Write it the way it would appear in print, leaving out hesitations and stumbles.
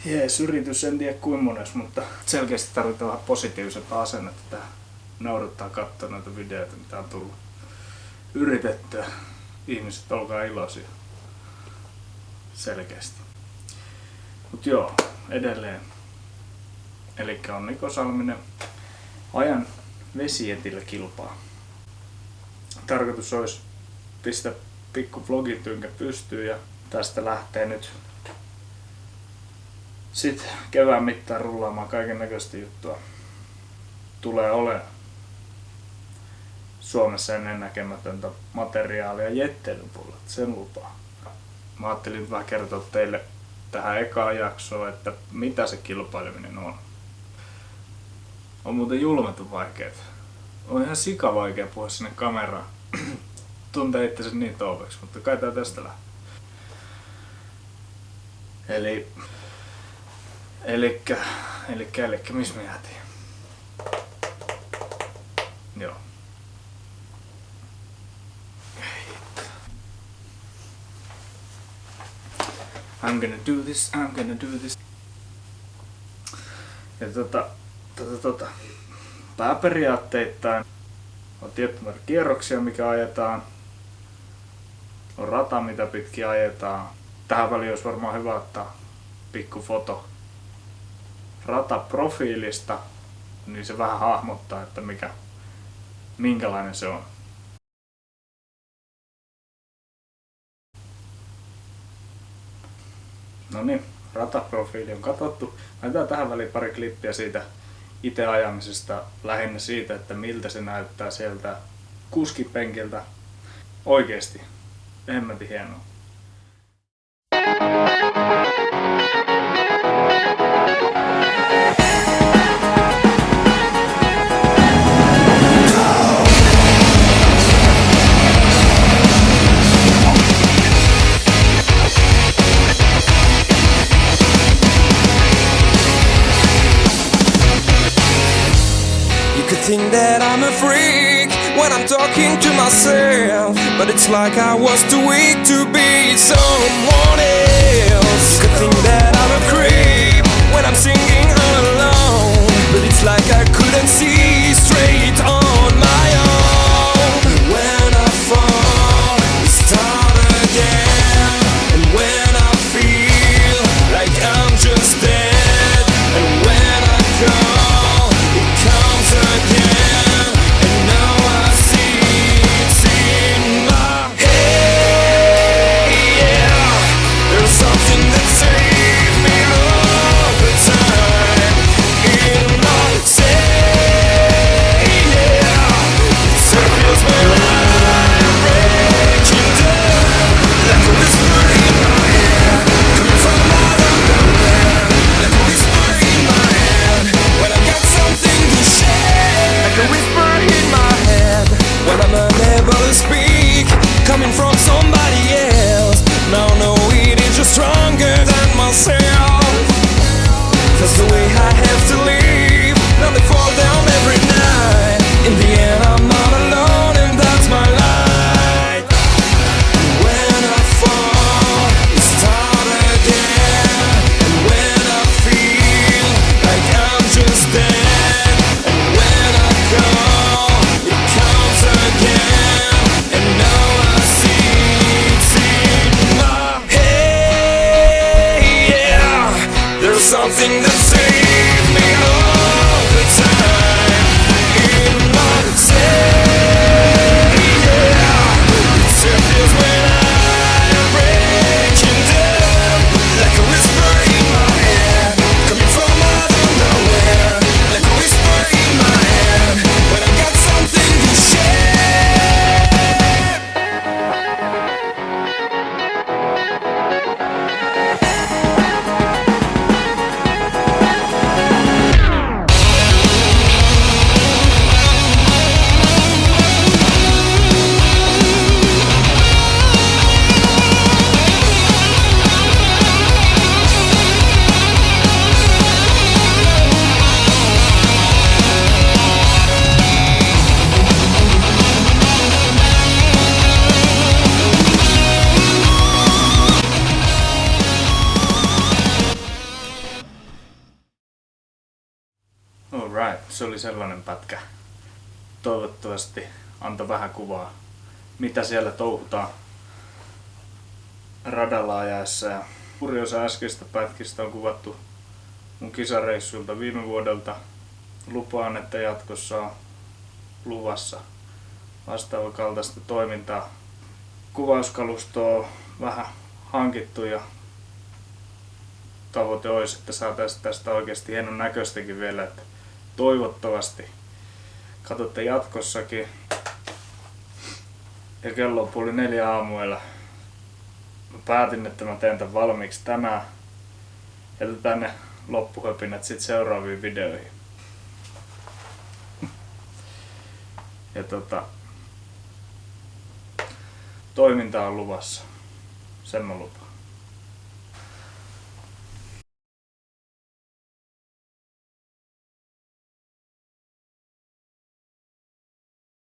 Jees, yritys en tiedä kuinka mones, mutta selkeästi tarvitaan vähän positiivisempaa asennetta tähän. Naurattaa katsoa noita videoita, mitä on tullut yritettyä. Ihmiset, olkaa iloisia. Selkeästi. Mut joo, edelleen. Elikkä on Niko Salminen. Ajan vesietillä kilpaa. Tarkoitus olisi pistää pikku vlogitynkä pystyyn ja tästä lähtee nyt sitten kevään mittaan rullaamaan kaiken näköistä juttua. Tulee olemaan Suomessa ennennäkemätöntä materiaalia jetteilypuolella, sen lupaa. Mä ajattelin vähän kertoa teille tähän ekaan jaksoon, että mitä se kilpaileminen on. On muuten julmetun vaikeet. On ihan sikavaikea puhua sinne kameraan. Tuntee itse niin touveksi, mutta kai tää tästä lähtee. Elikkä, missä me jäätiin? Joo. I'm gonna do this. Ja pääperiaatteittain on tietty määrä kierroksia, mikä ajetaan. On rata, mitä pitkin ajetaan. Tähän väliin olisi varmaan hyvä ottaa pikku foto rataprofiilista, niin se vähän hahmottaa, että minkälainen se on. No niin, rataprofiili on katsottu. Laitetaan tähän väliin pari klippiä siitä itse ajamisesta, lähinnä siitä, että miltä se näyttää sieltä kuskipenkiltä. Oikeesti, hemmetin hienoa. Think that I'm a freak when I'm talking to myself, but it's like I was too weak to be someone else. You could think that I'm a creep when I'm singing all alone, but it's like I couldn't see straight on my own. When I fall, we start again, and when I feel like I'm just dead, and when I call, it comes again, and now I see it's in my head. Yeah, there's something that saves me all the time in my head. Yeah, it circles when I'm breaking down, like a whisper in my head, coming from out of nowhere, like a whisper in my head when I got something to share, like a whisper in my head when I'm unable to speak, coming from somebody else. Now I know it is just stronger than myself. That's the way I have to live. Now they fall down every night. In the end I'm not alone, and that's my light. When I fall, we start again, and when I feel like I'm just dead, and when I call, it comes again, and now I see it's in my head. Yeah, there's something that saves me all the time in my head. Yeah, it circles when I'm breaking down, like a whisper in my head, coming from out of nowhere, like a whisper in my head when I got something to share. Alright, se oli sellainen pätkä. Toivottavasti antoi vähän kuvaa, mitä siellä touhutaan radalla ajaessa. Ja suuri osa äskeistä pätkistä on kuvattu mun kisareissuilta viime vuodelta. Lupaan, että jatkossa on luvassa vastaava kaltaista toimintaa. Kuvauskalustoa on vähän hankittu ja tavoite olisi, että saataisiin tästä oikeasti hienon näköistäkin vielä. Että toivottavasti katsotte jatkossakin. Ja kello on 3:30 aamuilla. Mä päätin, että mä teen tän valmiiksi tänään. Jätetään ne loppuhöpinät sit seuraaviin videoihin. Ja toiminta on luvassa. Sen mä lupaan.